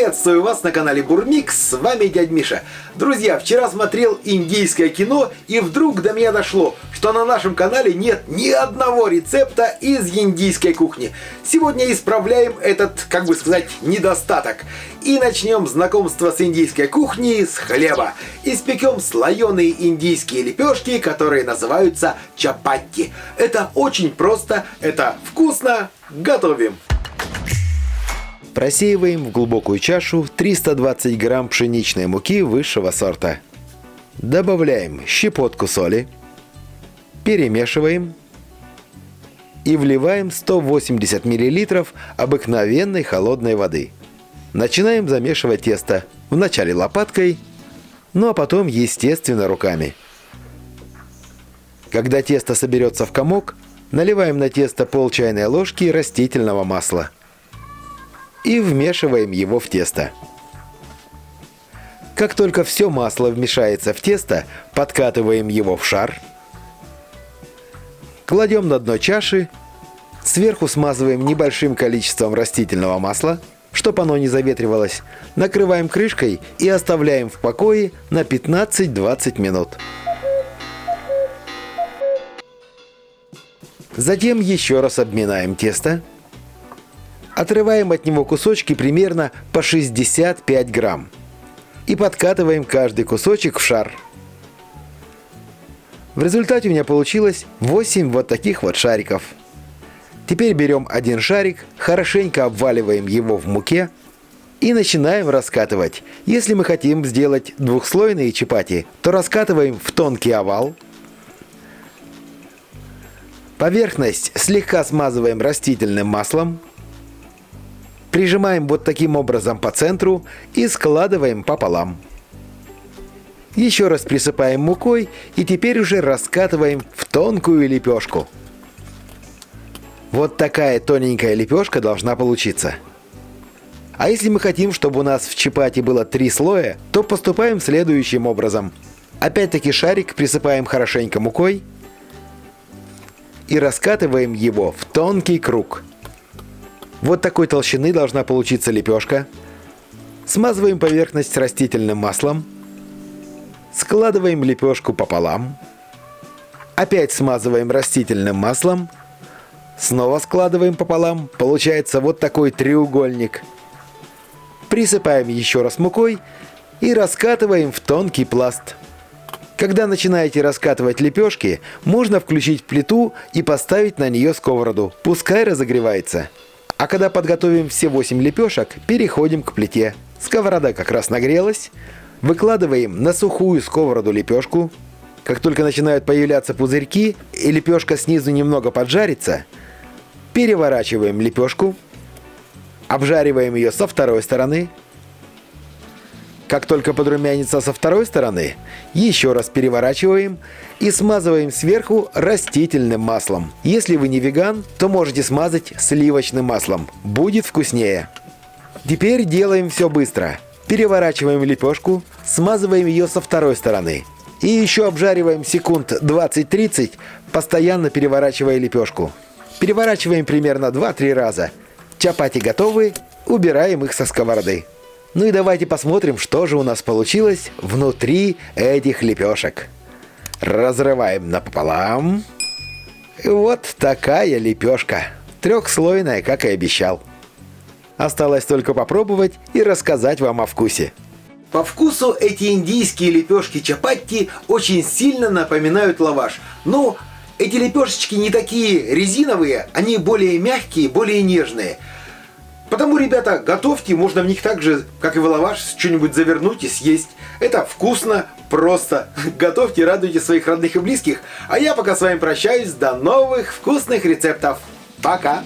Приветствую вас на канале Бурмикс, с вами дядь Миша. Друзья, вчера смотрел индийское кино, и вдруг до меня дошло, что на нашем канале нет ни одного рецепта из индийской кухни. Сегодня исправляем этот, как бы сказать, недостаток. И начнем знакомство с индийской кухней с хлеба. Испекем слоеные индийские лепешки, которые называются чапатти. Это очень просто, это вкусно, готовим. Просеиваем в глубокую чашу 320 грамм пшеничной муки высшего сорта. Добавляем щепотку соли, перемешиваем и вливаем 180 мл обыкновенной холодной воды. Начинаем замешивать тесто, вначале лопаткой, ну а потом, естественно, руками. Когда тесто соберется в комок, наливаем на тесто пол чайной ложки растительного масла и вмешиваем его в тесто. Как только все масло вмешается в тесто, подкатываем его в шар, кладем на дно чаши, сверху смазываем небольшим количеством растительного масла, чтобы оно не заветривалось, накрываем крышкой и оставляем в покое на 15-20 минут. Затем еще раз обминаем тесто. Отрываем от него кусочки примерно по 65 грамм и подкатываем каждый кусочек в шар. В результате у меня получилось 8 вот таких вот шариков. Теперь берем один шарик, хорошенько обваливаем его в муке и начинаем раскатывать. Если мы хотим сделать двухслойные чапати, то раскатываем в тонкий овал. Поверхность слегка смазываем растительным маслом. Прижимаем вот таким образом по центру и складываем пополам. Еще раз присыпаем мукой и теперь уже раскатываем в тонкую лепешку. Вот такая тоненькая лепешка должна получиться. А если мы хотим, чтобы у нас в чапати было 3 слоя, то поступаем следующим образом. Опять-таки шарик присыпаем хорошенько мукой и раскатываем его в тонкий круг. Вот такой толщины должна получиться лепешка. Смазываем поверхность растительным маслом. Складываем лепешку пополам. Опять смазываем растительным маслом. Снова складываем пополам. Получается вот такой треугольник. Присыпаем еще раз мукой и раскатываем в тонкий пласт. Когда начинаете раскатывать лепешки, можно включить плиту и поставить на нее сковороду. Пускай разогревается. А когда подготовим все 8 лепешек, переходим к плите. Сковорода как раз нагрелась. Выкладываем на сухую сковороду лепешку. Как только начинают появляться пузырьки и лепешка снизу немного поджарится, переворачиваем лепешку. Обжариваем ее со второй стороны. Как только подрумянится со второй стороны, еще раз переворачиваем и смазываем сверху растительным маслом. Если вы не веган, то можете смазать сливочным маслом. Будет вкуснее. Теперь делаем все быстро. Переворачиваем лепешку, смазываем ее со второй стороны. И еще обжариваем секунд 20-30, постоянно переворачивая лепешку. Переворачиваем примерно 2-3 раза. Чапати готовы, убираем их со сковороды. Ну и давайте посмотрим, что же у нас получилось внутри этих лепешек. Разрываем напополам. Вот такая лепешка. Трехслойная, как и обещал. Осталось только попробовать и рассказать вам о вкусе. По вкусу эти индийские лепешки чапатти очень сильно напоминают лаваш. Но эти лепешечки не такие резиновые, они более мягкие, более нежные. Потому, ребята, готовьте, можно в них так же, как и в лаваш, что-нибудь завернуть и съесть. Это вкусно, просто. Готовьте, радуйте своих родных и близких. А я пока с вами прощаюсь. До новых вкусных рецептов. Пока!